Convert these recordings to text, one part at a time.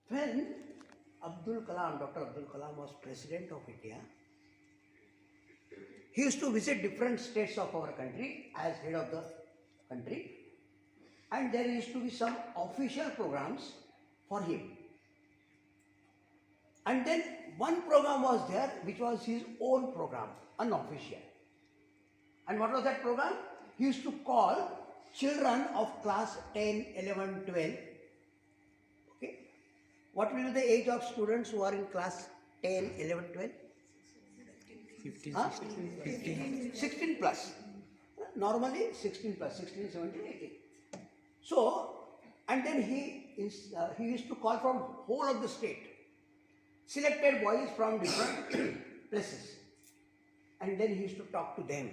When Abdul Kalam, Dr. Abdul Kalam was President of India, he used to visit different states of our country as head of the country, and there used to be some official programs for him. And then one program was there which was his own program, unofficial. And what was that program? He used to call children of class 10, 11, 12. Okay. What will be the age of students who are in class 10, 11, 12? 15, Huh? 16, 15. 16 plus. Normally 16 plus, 16, 17, 18. So, and then he used to call from whole of the state. Selected boys from different places. And then he used to talk to them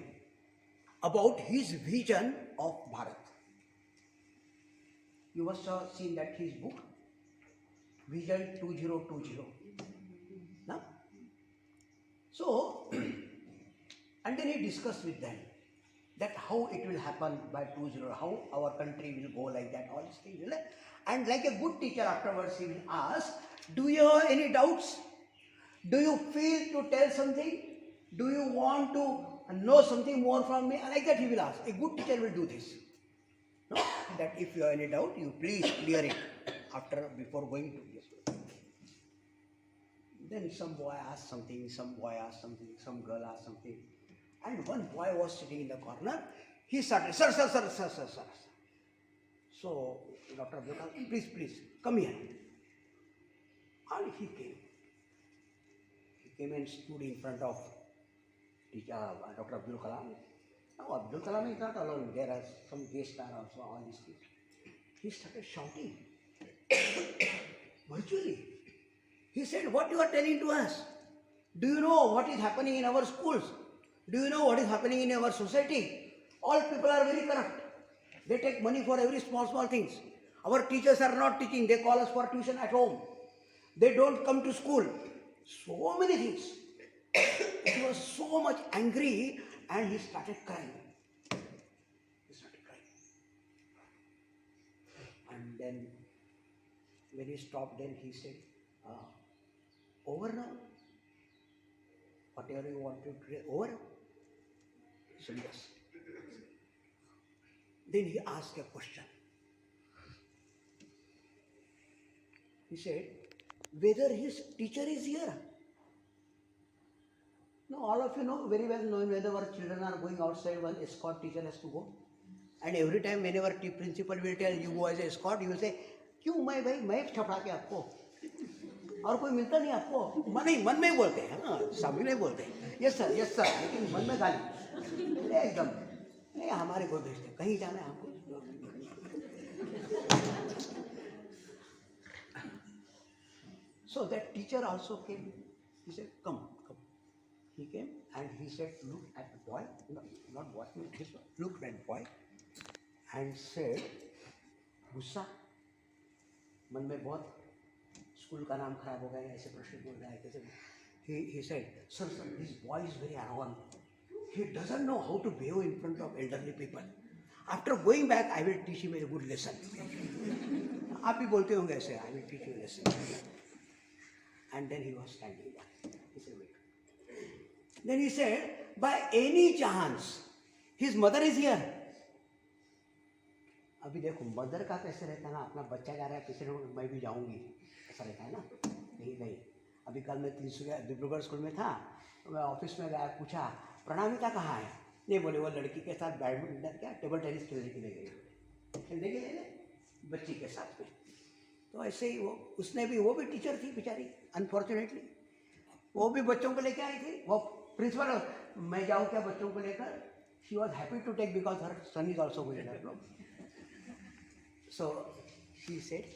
about his vision of Bharat. You must have seen that his book, Vision 2020. No? So, and then he discussed with them that how it will happen by 20, how our country will go like that, all these things. And like a good teacher afterwards he will ask, do you have any doubts? Do you feel to tell something? Do you want to know something more from me? Like that he will ask. A good teacher will do this. No? That if you have any doubt, you please clear it before going to this. Then some boy asked something, some boy asked something, some girl asked something. And one boy was sitting in the corner. He started, sir. So, Dr. Abdul Kalam, please, come here. And he came. He came and stood in front of Dr. Abdul Kalam. Now, Abdul Kalam is not alone. There are some guests are also, all these things. He started shouting. Virtually. He said, what you are telling to us? Do you know what is happening in our schools? Do you know what is happening in our society? All people are very corrupt. They take money for every small things. Our teachers are not teaching. They call us for tuition at home. They don't come to school. So many things. He was so much angry and he started crying. And then when he stopped, then he said, over now? Whatever you want to do, over? He said, yes. Then he asked a question. He said, whether his teacher is here. Now, all of you know very well, whenever our children are going outside, one escort teacher has to go. And every time, whenever principal will tell you go as an escort, you will say, क्यों मैं छपड़ा के आपको और कोई मिलता नहीं आपको मन में ही बोलते हैं हाँ सामने नहीं बोलते यस सर लेकिन मन में गाली एकदम नहीं हमारे को भेजते कहीं जाना है हमको So that teacher also came. He said, come. He came and he said, look at the boy, not boy, this one, looked at the boy and said, गुस्सा मन में बहुत स्कूल का नाम खराब हो गया ऐसे प्रश्न बोल रहा है कैसे he said, sir, this boy is very arrogant. He doesn't know how to behave in front of elderly people. After going back, I will teach him a good lesson. आप भी बोलते होंगे ऐसे, I will teach you a lesson. And then he was standing there. He said, wait. Then he said, by any chance, his mother is here. अभी देखो mother का कैसे रहता है ना अपना बच्चा जा रहा है किसी ने मैं भी जाऊंगी ऐसा रहता है ना नहीं अभी कल मैं डिब्रूगढ़ स्कूल में था मैं ऑफिस में गया पूछा प्रणामिका कहाँ है नहीं बोले वो लड़की के साथ बैडमिंटन क्या टेबल टेनिस खेलने के लिए गई खेलने के लिए बच्ची के साथ में तो ऐसे ही वो उसने भी वो भी टीचर थी बेचारी अनफॉर्चुनेटली वो भी बच्चों को लेकर आई थी वो प्रिंसिपल मैं जाऊँ क्या बच्चों को लेकर she was happy to take because her son is also going that So she said,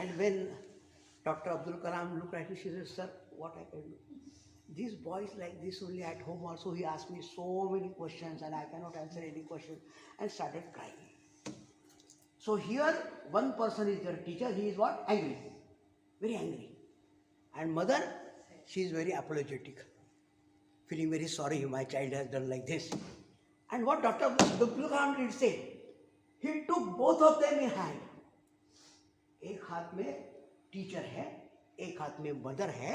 and when Dr. Abdul Kalam looked at me, she said, sir, what I can do? This boy is like this only at home also. He asked me so many questions and I cannot answer any question and started crying. So here one person is your teacher, he is what? Angry. Very angry. And mother, she is very apologetic. Feeling very sorry, my child has done like this. And what Dr. Abdul Kalam did say, he took both of them in hand. एक हाथ में teacher है, एक हाथ में mother है.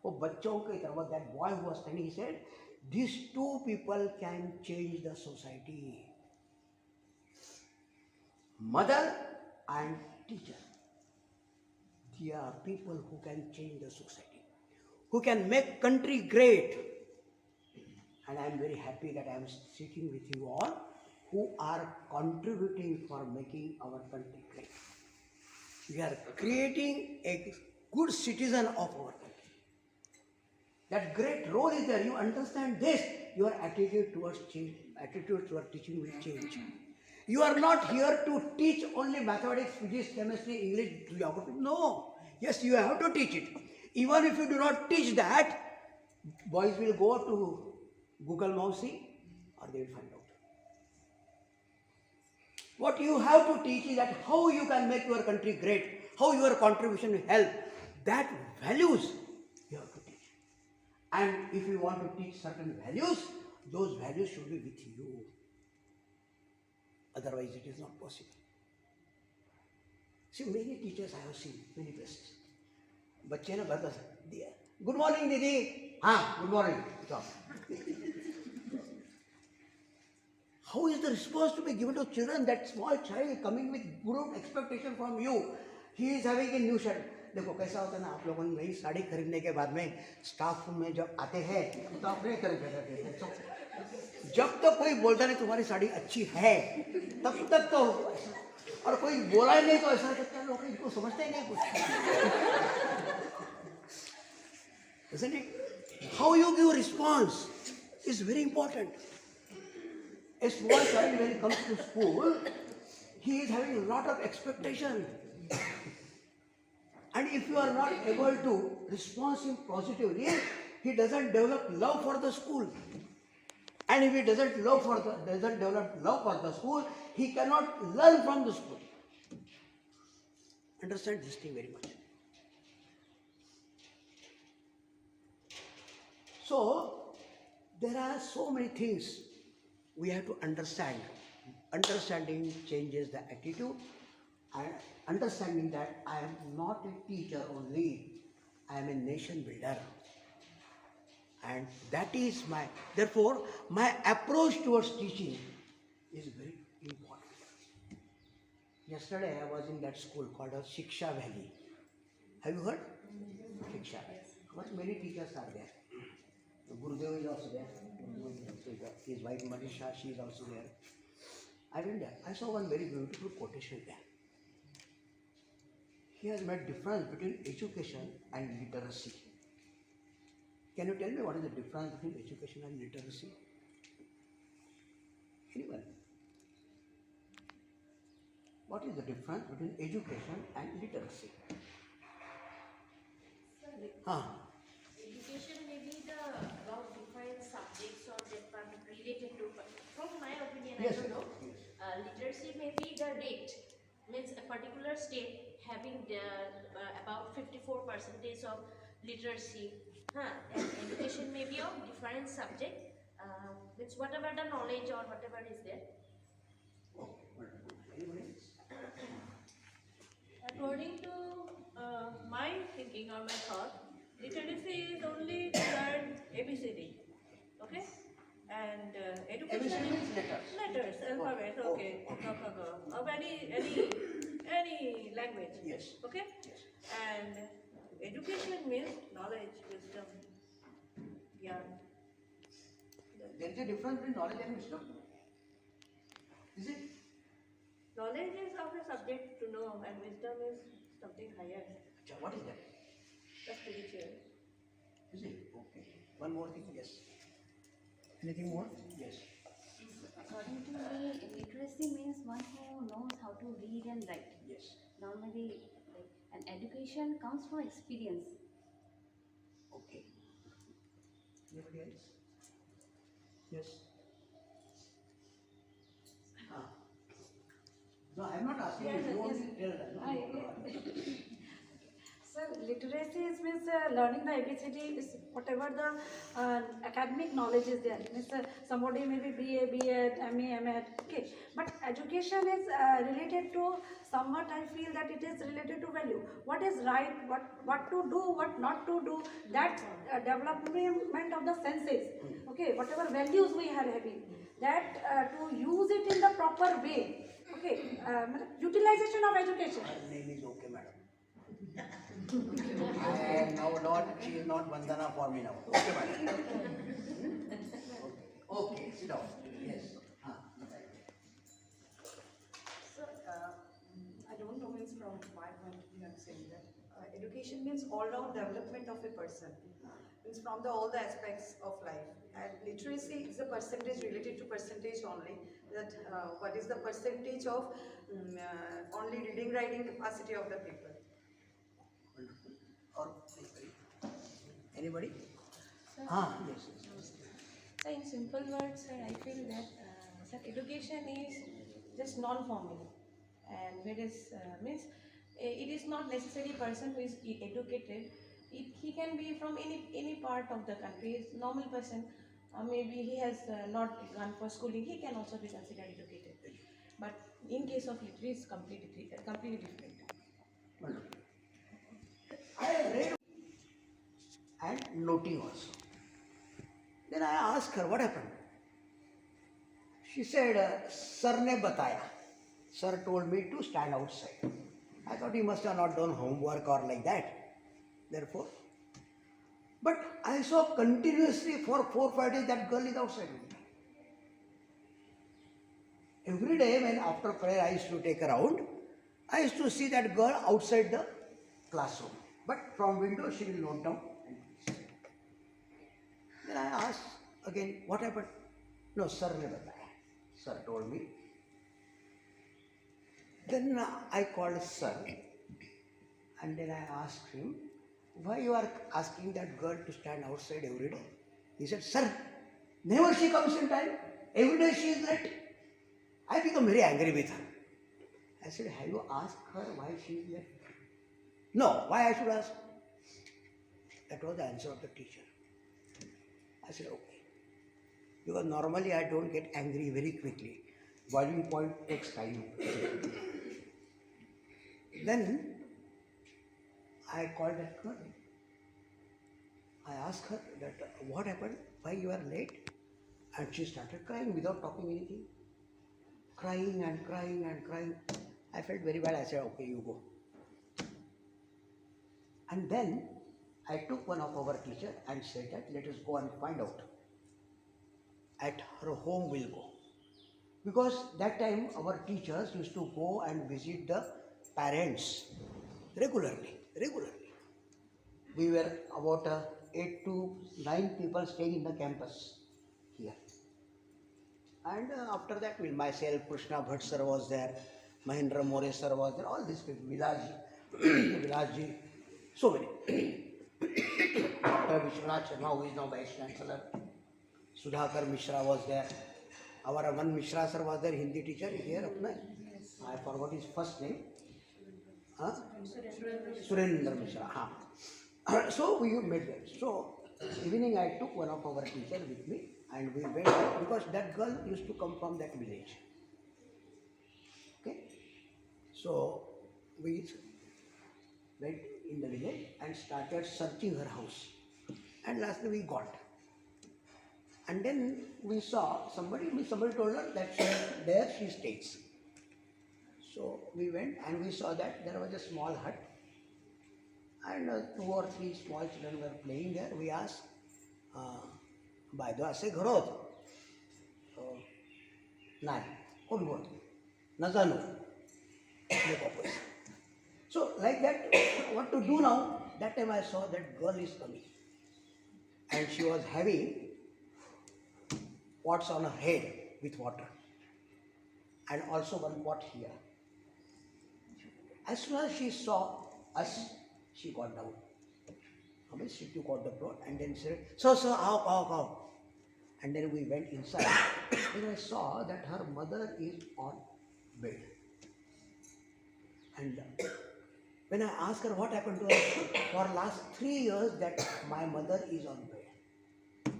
वो बच्चों की तरफ, that boy who was standing, he said, these two people can change the society. Mother and teacher. They are people who can change the society, who can make country great. And I am very happy that I am sitting with you all who are contributing for making our country great. We are creating a good citizen of our country. That great role is there. You understand this, your attitude towards change, attitude towards teaching will change. You are not here to teach only mathematics, physics, chemistry, English, geography. No. Yes, you have to teach it. Even if you do not teach that, boys will go to Google Mousy or they will find out. What you have to teach is that how you can make your country great, how your contribution will help. That values you have to teach. And if you want to teach certain values, those values should be with you. Otherwise it is not possible. See, many teachers I have seen, many places. बच्चे ना घर दिया, good morning दीदी, हाँ good morning. How is the response to be given to children? That small child coming with good expectation from you, he is having a new shirt. देखो कैसा होता है ना, आप लोगों ने नई साड़ी खरीदने के बाद में स्टाफ रूम में जब आते हैं तो आप नहीं खरीद सकते. जब तक कोई बोलता नहीं तुम्हारी साड़ी अच्छी है, तब तक तो, और कोई बोला ही नहीं तो ऐसा लगता है लोग इनको समझते ही नहीं कुछ. Isn't it? How you give response is very important. A small child, when he comes to school, he is having a lot of expectation. And if you are not able to respond him positively, he doesn't develop love for the school. And if he doesn't develop love for the school, he cannot learn from the school. Understand this thing very much. So, there are so many things we have to understand. Understanding changes the attitude, and understanding that I am not a teacher only, I am a nation builder. And that is therefore, my approach towards teaching is very important. Yesterday I was in that school called Shiksha Valley. Have you heard? Shiksha Valley. But many teachers are there. Gurudev is also there. His wife Ma.Visha, she is also there. I went there. I saw one very beautiful quotation there. He has made difference between education and literacy. Can you tell me what is the difference between education and literacy? Anyone? What is the difference between education and literacy? Education may be about different subjects or department related to, from my opinion, Yes, I don't know. yes. Literacy may be the rate, means a particular state having about 54% of literacy. And education may be of different subject, means whatever the knowledge or whatever is there. Anyone else? According to my thinking or my thought, literacy is only to learn ABCD, okay? And education ABCD means is letters. alphabet, Oh, okay, okay. of any language, Yes. okay? Yes. And education means knowledge, wisdom, yeah. There is a difference between knowledge and wisdom. Is it? Knowledge is of a subject to know, and wisdom is something higher, What is that? that's spiritual. Is it? Okay. One more thing, yes. Anything more? Yes. According to me, literacy means one who knows how to read and write. Yes. Normally, an education comes from experience. Okay. Anybody else? Yes. No, I am not asking you. You want to tell that. No? So, literacy is means learning the ABCD is whatever the academic knowledge is there. Means somebody maybe BA, B.Ed, MA, M.Ed. Okay, but education is related to somewhat. I feel that it is related to value. What is right? What to do? What not to do? That development of the senses. Okay, whatever values we are having, that to use it in the proper way. Okay, utilization of education. Her name is okay, madam. I am now not, she is not Vandana for me now. Okay, madam. Okay, sit down. Yes. So, I don't know, means from my point of view, I'm saying that education means all-round development of a person. Means from all the aspects of life. And literacy is a percentage related to percentage only. That what is the percentage of only reading, writing capacity of the people. Or anybody? Sir, Yes. sir, in simple words, sir, I feel that sir, education is just non-formal, and whereas means it is not necessary person who is educated. He can be from any part of the country. Is normal person. Maybe he has not gone for schooling. He can also be considered educated. But in case of literacy, it's completely different. Wonderful. I read and noting also. Then I asked her what happened. She said, Sir ne bataya. Sir told me to stand outside. I thought he must have not done homework or like that. Therefore, but I saw continuously for 4 or 5 days that girl is outside. Every day when after prayer I used to take her out, I used to see that girl outside the classroom. But from window she will note down. Then I asked again, what happened? No, sir ne bataya. Sir told me. Then I called sir and then I asked him, why you are asking that girl to stand outside every day? He said, sir, never she comes in time. Every day she is late. I become very angry with her. I said, have you asked her why she is late? No, why I should ask? That was the answer of the teacher. I said, okay. Because normally I don't get angry very quickly. Boiling point takes time. Then I called that girl. I asked her that what happened, why you are late? And she started crying without talking anything. Crying and crying and crying. I felt very bad. I said, okay, you go. And then I took one of our teachers and said that let us go and find out. At her home we'll go. Because that time our teachers used to go and visit the parents regularly. We were about 8 to 9 people staying in the campus here. And after that, myself, Krishna Bhatt sir was there, Mahendra More sir was there, all these people, Vilasji, so many. Ma.VishwasJi, who is now Vice Chancellor, Sudhakar Mishra was there. Our one Mishra sir was there, Hindi teacher here. I forgot his first name. Surendra Mishra. So we met there. So evening I took one of our teachers with me and we went there because that girl used to come from that village. Okay. So we went in the village and started searching her house. And lastly we got. And then we saw somebody told her that there she stays. So we went and we saw that there was a small hut and 2 or 3 small children were playing there. We asked, by the way, say घर होतं? नाही, कोण बोलतो? Nazano. So like that, what to do now? That time I saw that girl is coming and she was having pots on her head with water and also one pot here. As soon as she saw us, she got down. She took out the plot and then said, sir, how? And then we went inside and I saw that her mother is on bed. And When I ask her what happened to her, for last 3 years that my mother is on bed.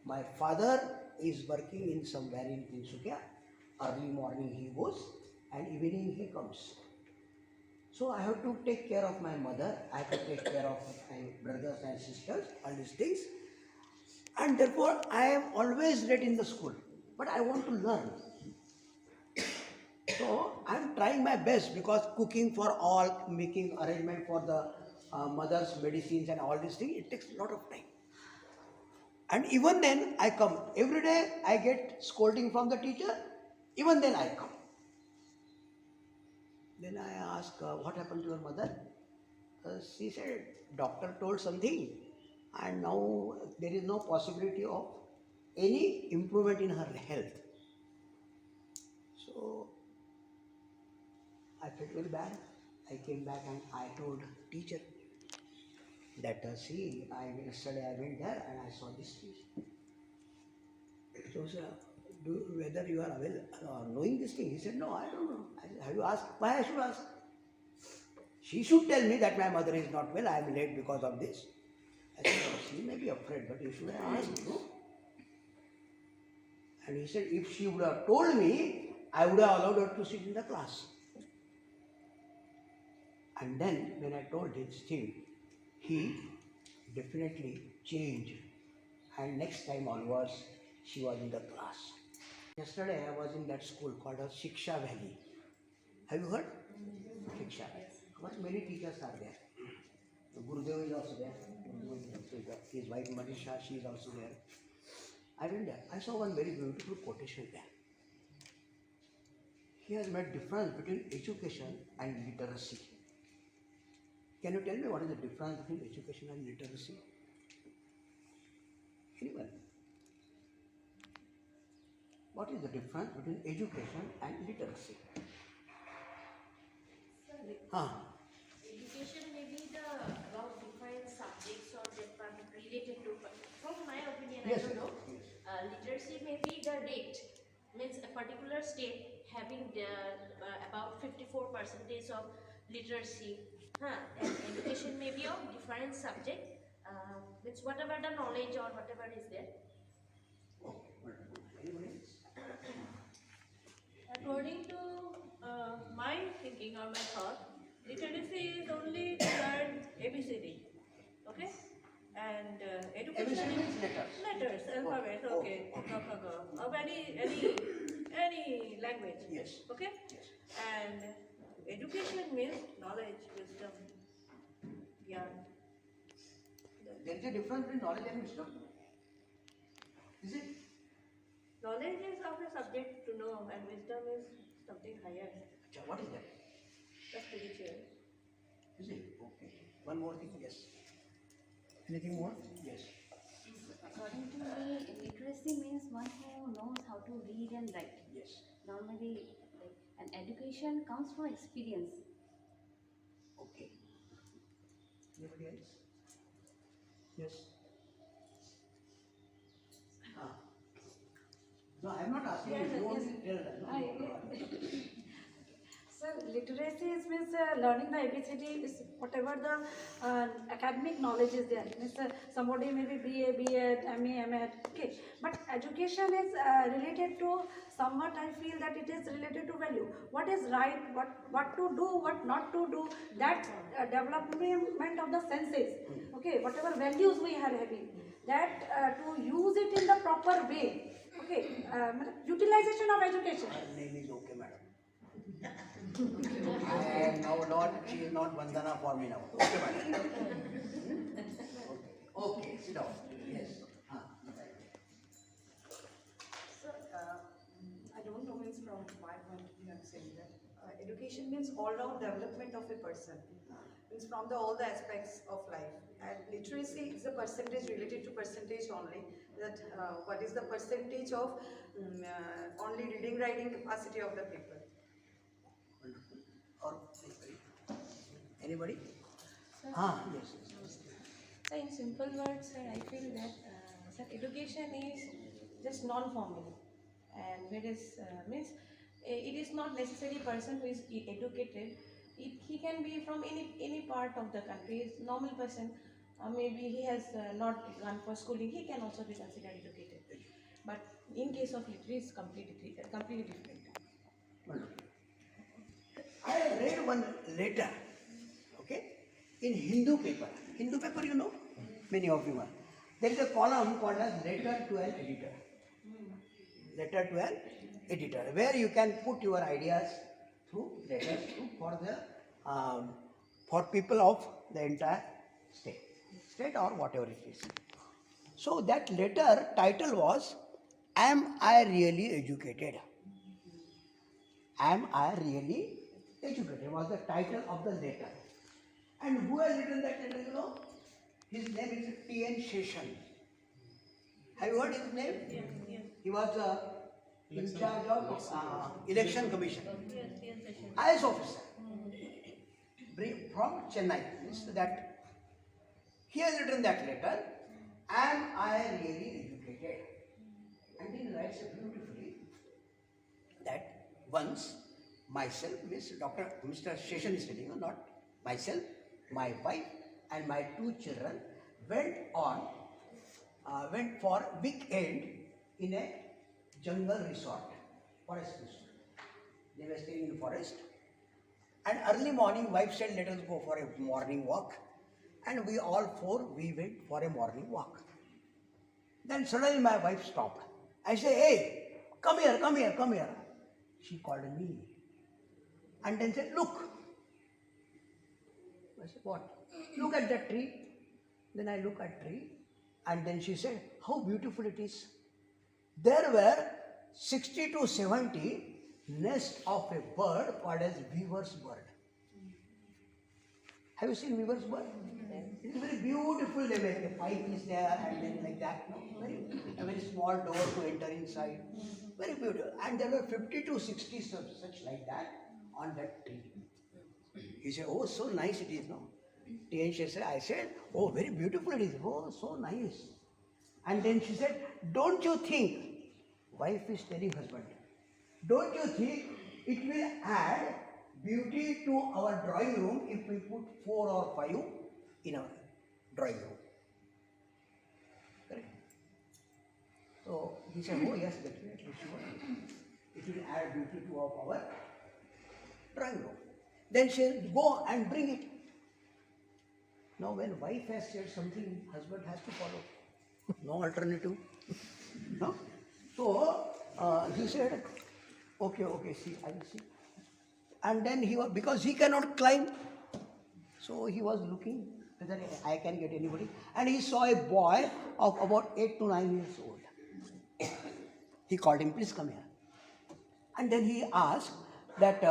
My father is working in somewhere in Tinsukia. Early morning he goes and evening he comes. So I have to take care of my mother, I have to take care of my brothers and sisters, all these things. And therefore I am always late in the school. But I want to learn. So I am trying my best because cooking for all, making arrangement for the mother's medicines and all these things, it takes a lot of time. And even then I come. Every day I get scolding from the teacher. Even then I come. Then I ask, what happened to your mother? She said, doctor told something and now there is no possibility of any improvement in her health. So I felt very bad. I came back and I told teacher that yesterday I went there and I saw this thing. So sir, whether you are knowing this thing? He said, no, I don't know. I said, have you asked? Why I should ask? She should tell me that my mother is not well, I am late because of this. I said, oh, she may be afraid, but you should have asked, no? And he said, if she would have told me, I would have allowed her to sit in the class. And then when I told his thing, he definitely changed. And next time onwards, she was in the class. Yesterday I was in that school called Shiksha Valley. Have you heard? Shiksha. But many teachers are there. Gurudev is also there. His wife Manisha, she is also there. I went there. I saw one very beautiful quotation there. He has made difference between education and literacy. Can you tell me what is the difference between education and literacy? Anyone? What is the difference between education and literacy? Education may be about different subjects or that are related to, from my opinion, Yes, I don't know. yes. Literacy may be the rate, means a particular state having about 54% of literacy. And education may be of different subject, means whatever the knowledge or whatever is there. Okay, wonderful. Anyone else? According to my thinking or my thought, literacy is only to learn ABCD, okay? And education ABCD is means letters. letters, alphabet, Oh, okay, okay. of any language, Yes. okay? Yes. And education means knowledge, wisdom, yeah. There is a difference between knowledge and wisdom. Is it? Knowledge is of a subject to know, and wisdom is something higher, What is that? the spiritual. Is it? Okay. One more thing, yes. Anything more? Yes. According to me, literacy means one who knows how to read and write. Yes. Normally, an education comes from experience. Okay. Anybody else? Yes. No, I am not asking Yes, you. You yes. only tell them. No? Sir, literacy means learning the ABCD is whatever the academic knowledge is there. Means somebody may be BA, B.Ed, MA, M.Ed. Okay, but education is related to somewhat. I feel that it is related to value. What is right? What to do? What not to do? That development of the senses. Okay, whatever values we are having, that to use it in the proper way. Okay, utilization of education. Her name is okay, madam. I am now not, she is not Vandana for me now. Okay, madam. Okay, sit down. Yes. So, I don't know means from my point of view I'm saying that education means all-round development of a person. Means from all the aspects of life. And literacy is a percentage related to percentage only. That what is the percentage of only reading writing capacity of the people. Wonderful. Or anybody? Sir, Yes. So in simple words, sir, I feel that sir, education is just non-formal, and whereas means it is not necessary person who is educated He can be from any part of the country. He's normal person. Maybe he has not gone for schooling. He can also be considered educated. But in case of literacy, it's completely different. I read one letter, okay, in Hindu paper. Hindu paper, you know, many of you are. There is a column called as letter to an editor. Letter to an editor, where you can put your ideas through letters for people of the entire state or whatever it is. So that letter title was, "Am I really educated?" Am I really educated was the title of the letter. And who has written that letter, you know? His name is T.N. Session. Have you heard his name? Yes. He was in charge of election commission. Yes. IS officer from Chennai. Means that he has written that letter, "Am I really educated?" And he writes beautifully that once myself, Mr. Session is telling you, not myself, my wife and my 2 children went for weekend in a jungle resort, forest resort. They were staying in forest. And early morning, wife said, "Let us go for a morning walk." And we all 4, we went for a morning walk. Then suddenly my wife stopped. I said, "Hey, come here. She called me and then said, "Look." I said, "What?" "Look at that tree." Then I look at tree and then she said, "How beautiful it is." There were 60 to 70 nests of a bird called as weaver's bird. Have you seen weaver's bird? It is very beautiful. The pipe is there and then like that. No? A very small door to enter inside. Very beautiful. And there were 50 to 60 such like that on that tree. He said, "Oh, so nice it is, no?" I said, "Oh, very beautiful it is. Oh, so nice." And then she said, "Don't you think," wife is telling husband, "don't you think it will add beauty to our drawing room if we put 4 or 5 in our drawing room?" Correct? So he said, "Oh yes, definitely, sure. It will add beauty to our drawing room." Then she said, "Go and bring it." Now when wife has said something, husband has to follow. No alternative. No? So he said, okay, see, I will see. And then because he cannot climb, so he was looking whether I can get anybody. And he saw a boy of about 8 to 9 years old. He called him, "Please come here." And then he asked that,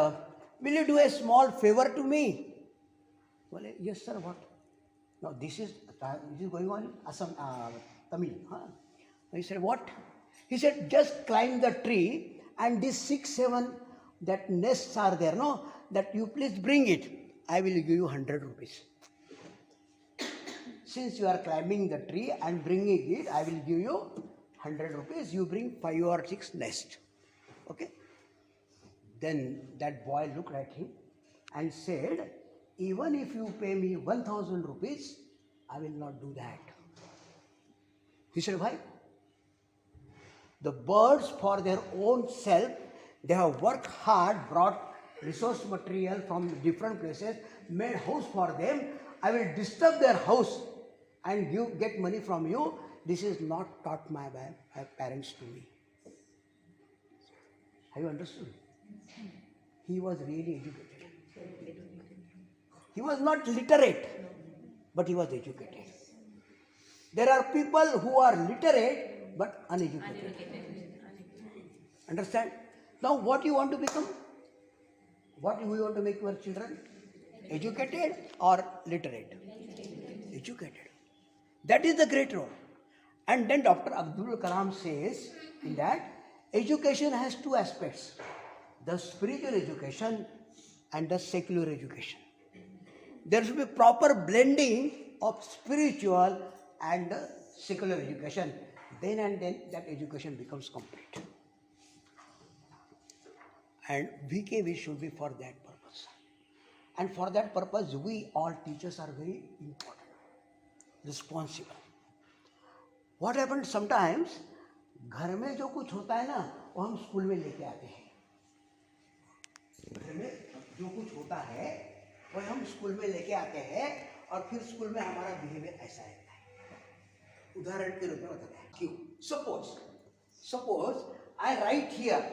"Will you do a small favor to me?" Well, "Yes, sir, what?" Now this is going on in Assam, Tamil. Huh? He said, "What?" He said, "Just climb the tree and these 6, 7 that nests are there, no? That you please bring it. I will give you 100 rupees. Since you are climbing the tree and bringing it, I will give you 100 rupees. You bring 5 or 6 nests. Okay?" Then that boy looked at him and said, "Even if you pay me 1,000 rupees, I will not do that." He said, "Why?" The birds, for their own self, they have worked hard, brought resource material from different places, made house for them. I will disturb their house and get money from you. This is not taught by my parents to me. Have you understood? He was really educated. He was not literate, but he was educated. There are people who are literate but uneducated. Understand? Now what you want to become? What do you want to make your children? Educated or literate? Educated. That is the great role. And then Dr. Abdul Kalam says in that education has 2 aspects: the spiritual education and the secular education. There should be proper blending of spiritual and secular education. Then and then that education becomes complete. And VKV should be for that purpose. And for that purpose, we all teachers are very important, responsible. What happens sometimes, घर में जो कुछ होता है ना, वो हम school में लेके आते हैं. घर में जो कुछ होता है, वो हम स्कूल में लेके आते हैं, और फिर स्कूल में हमारा बिहेवियर ऐसा रहता है. उदाहरण के रूप में बताते हैं. क्यों? Suppose I write here.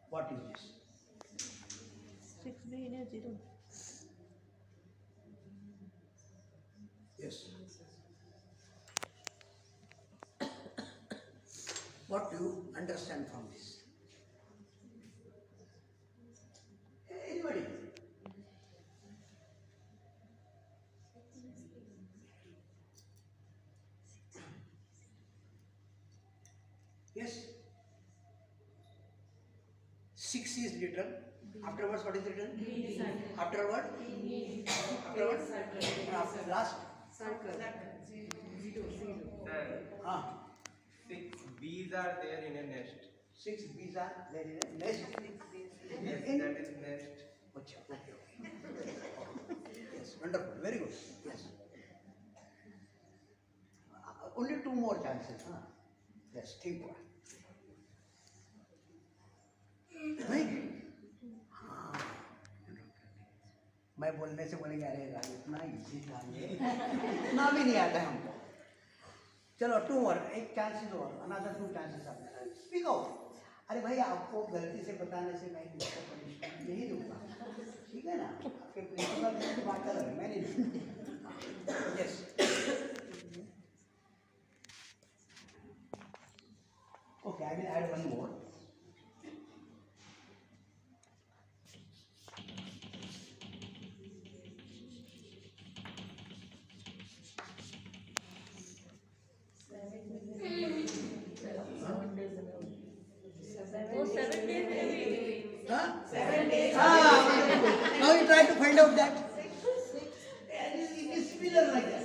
What is this? 6B in a 0. Yes. What do you understand from this? Anybody? Yes. 6 is written. Afterwards, what is written? Afterward? Afterward? After last? Circle. Ah. 6 bees are there in a nest. 6 bees are there in a nest. Yes, that is nest. Okay. Yes, wonderful. Very good. Yes. Only 2 more chances. Huh? Yes, think what. नहीं हाँ, मैं बोलने से बोलेंगे अरे यार इतना easy था ये, इतना भी नहीं आता हमको. चलो 2 और एक चांसेस और, अनदर 2 चांसेस आपने स्पीक आउट. अरे भाई आपको गलती से बताने से मैं इसको पनिशमेंट नहीं दूंगा, ठीक है ना? आपके प्रिंसिपल से बात कर रहे हैं, मैं नहीं. Yes. Okay, I will add 1 more. Now you try to find out that. It is similar like that.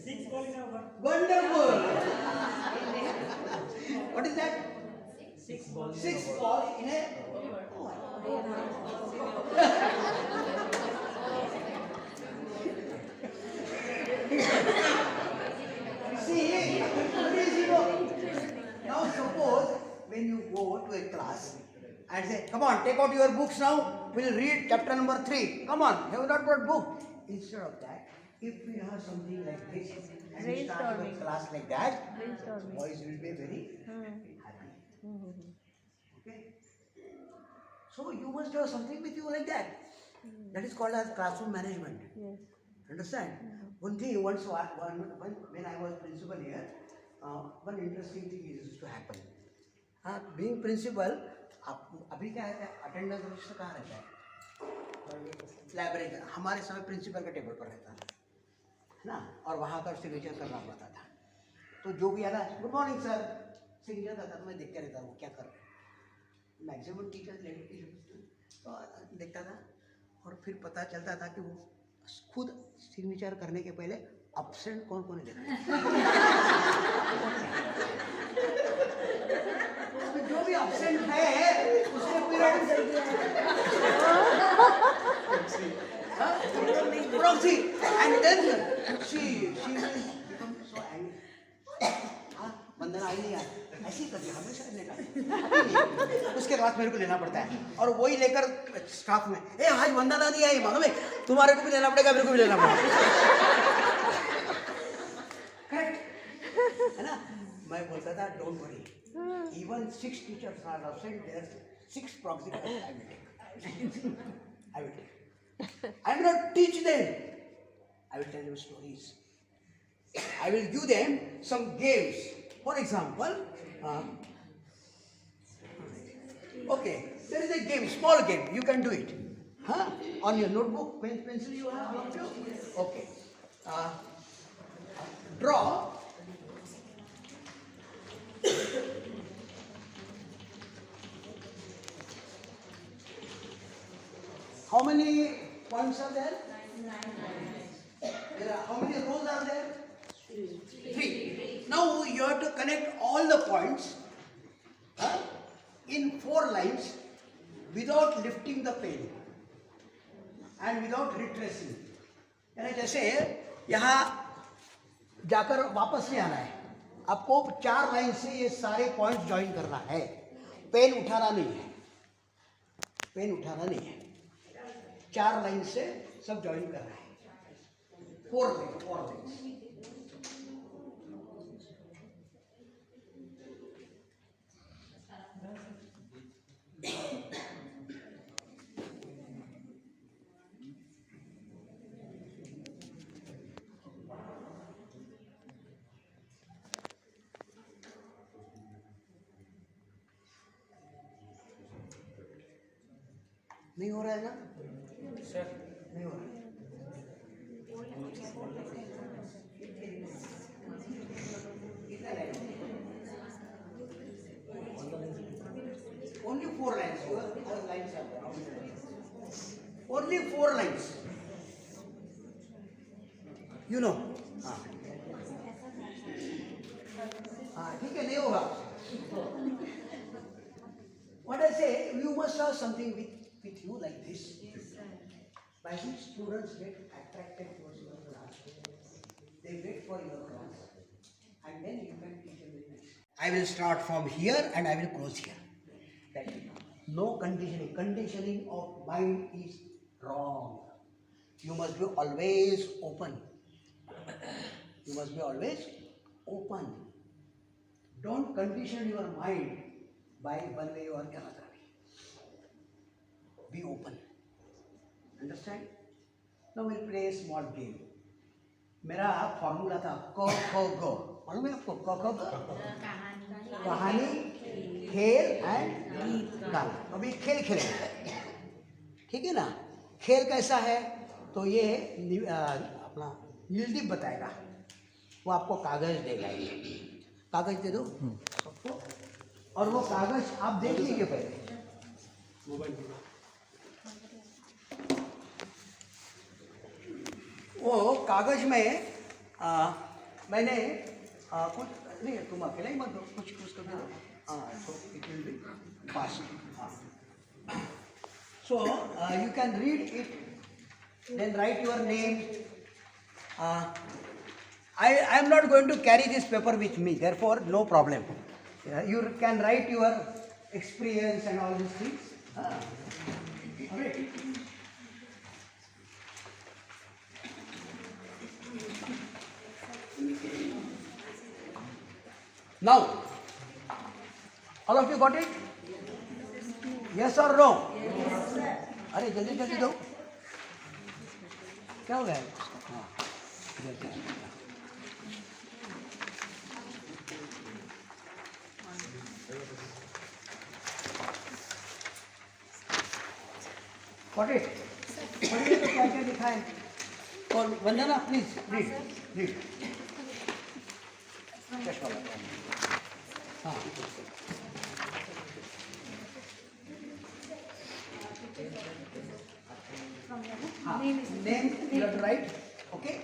6 balls in a one. Wonderful. What is that? 6 balls. 6 balls in a. See, very easy. Now suppose when you go to a class and say, come on, take out your books now, we'll read chapter number 3. Come on, have you not brought book? Instead of that, if we have something like this and we start with class like that, boys will be very happy. Okay? So you must have something with you like that. That is called as classroom management. Yes. Understand? One thing once, when I was principal here, one interesting thing used to happen. Being principal, अभी क्या है, attendance register कहाँ रहता है? Library. हमारे समय principal का table पर रहता है ना, और वहाँ पर सिग्नेचर करना पड़ता था. तो जो भी आता, गुड मॉर्निंग सर, सिग्नेचर करता था. मैं देखते रहता हूँ क्या कर रहे हैं. मैक्सिमम टीचर्स तो देखता था, और फिर पता चलता था कि वो खुद सिग्नेचर करने के पहले अब्सेंट कौन कौन है जो भी अब्सेंट है उसने पीरियड कर दिया proxy and then she will become so angry. वंदना आई नहीं यार, ऐसे ही करती है हमेशा लेना. उसके बाद मेरे को लेना पड़ता है, और वही लेकर स्टाफ में, ए आज वंदना नहीं आई, मालूम है तुम्हारे को भी लेना पड़ेगा, मेरे को भी लेना पड़ेगा. करेक्ट है ना? मैं बोलता था don't worry, even 6 teachers are absent, there are 6 proxy I will take. I will not teach them. I will tell them stories. I will give them some games. For example, okay, there is a game, small game. You can do it. On your notebook, pencil you have all of you? Okay. Draw. How many points are there? 9. How many rows are there? connect all the points in 4 lines without lifting the pen and without retracing. यानी जैसे यहाँ जाकर वापस नहीं आना है, आपको 4 line से ये सारे पॉइंट्स ज्वाइन करना है, पेन उठाना नहीं है, पेन उठाना नहीं है, 4 लाइन से सब ज्वाइन करना है, 4 लाइन। नहीं हो रहा है ना सर? नहीं हो रहा है। Only 4 lines. All lines are there. Only 4 lines. You know. हाँ ठीक है, नहीं होगा. What I say, you must have something with you like this. By which students get attracted towards your class. They wait for your class. And then you can teach them the next. I will start from here and I will close here. That is, no conditioning. Conditioning of mind is wrong. You must be always open. You must be always open. Don't condition your mind by one way or another way. Be open. Understand? Now we'll play a small game. मेरा formula था क ख ग, मालूम है आपको? क ख ग, कहानी, खेल एंड गाना. अभी खेल खेलेंगे, ठीक है ना? खेल कैसा है तो ये अपना नीलदीप बताएगा, वो आपको कागज देगा. कागज दे दो सबको, और वो कागज आप देख लीजिए पहले मोबाइल में. वो कागज में मैंने कुछ नहीं, तुम अकेला ही मत दो, कुछ कुछ कर दो. So it will be fast. So you can read it, then write your name. I am not going to carry this paper with me, therefore no problem. You can write your experience and all these things. All right. Now, all of you got it? Yes or no? Yes, sir. अरे जल्दी जल्दी दो. क्या हो गया? हाँ. Got it? पढ़िए तो क्या क्या लिखा है. और वंदना प्लीज रीड. हाँ. Name you have to write. Okay.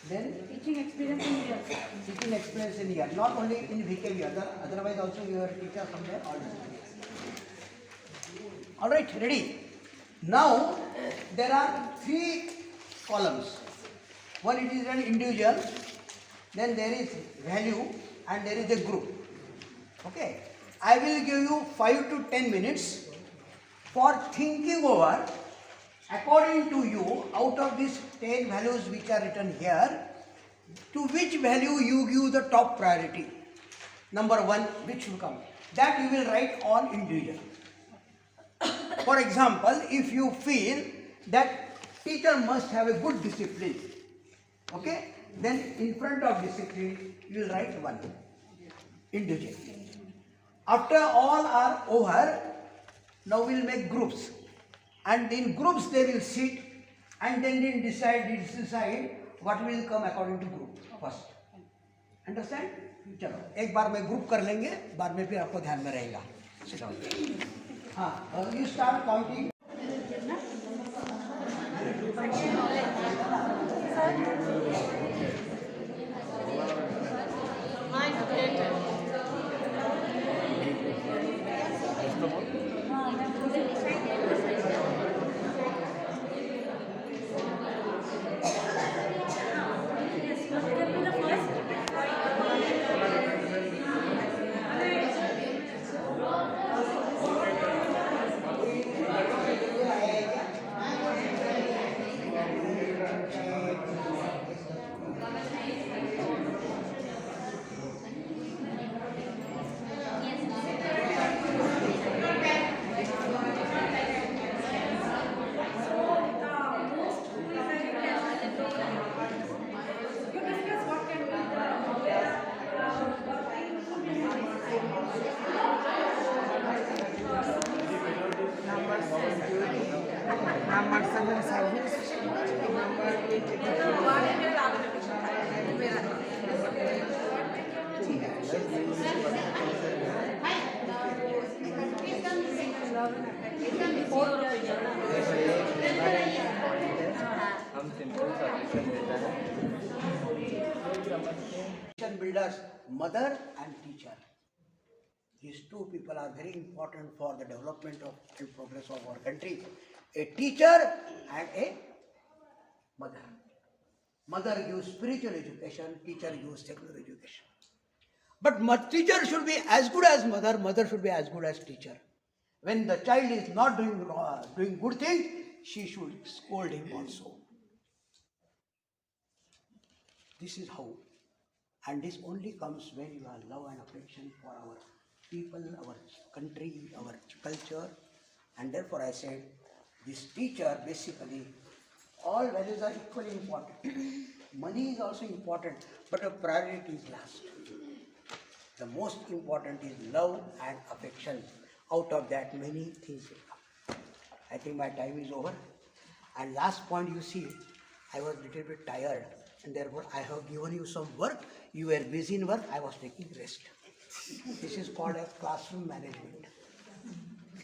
Then Teaching experience in years. Teaching experience in year, not only in VKV, otherwise also you are a teacher somewhere. All right, ready. Now there are 3 columns. One, it is an individual, then there is value, and there is a group. Okay. I will give you 5 to 10 minutes for thinking over, according to you, out of these 10 values which are written here, to which value you give the top priority. Number 1, which will come. That you will write on individual. For example, if you feel that teacher must have a good discipline, okay, then in front of discipline you will write 1, individual. After all are over, now we will make groups, and in groups they will sit and then they decide what will come according to group first. Understand? चलो एक बार में group कर लेंगे, बाद में फिर आपको ध्यान में रहेगा. हाँ, you start counting. Mine. personal service. हम सिंपल सॉल्यूशन देता है. Nation builders, mother and teacher. These two people are very important for the development of and progress of our country. A teacher and a mother. Mother gives spiritual education, teacher gives secular education. But teacher should be as good as mother, mother should be as good as teacher. When the child is not doing good things, she should scold him also. This is how. And this only comes when you have love and affection for our people, our country, our culture. And therefore I said, this teacher basically, all values are equally important. Money is also important, but a priority is last. The most important is love and affection. Out of that, many things will come. I think my time is over. And last point, you see, I was a little bit tired, and therefore I have given you some work. You were busy in work, I was taking rest. This is called as classroom management.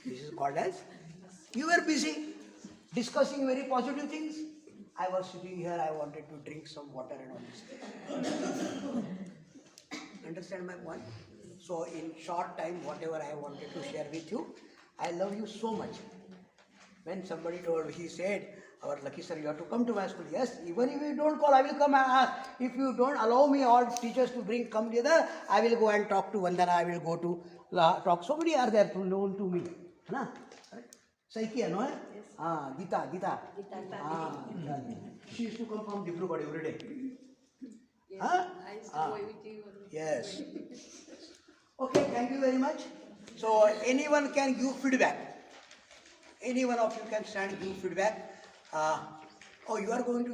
This is called as, you were busy discussing very positive things. I was sitting here, I wanted to drink some water and all this. Understand my point? So in short time, whatever I wanted to share with you, I love you so much. When somebody told, he said, our lucky sir, you have to come to my school. Yes, even if you don't call, I will come and ask. If you don't allow me all teachers to come together, I will go and talk to Vandana, I will go to talk. So many are there known to me. Right? Saiki, no? Yes. Gita. She used to come from Dibrugarh every day. Yes, Huh? I used to go with you. Yes. Okay, thank you very much. So anyone can give feedback. Any one of you can stand and give feedback. You are going to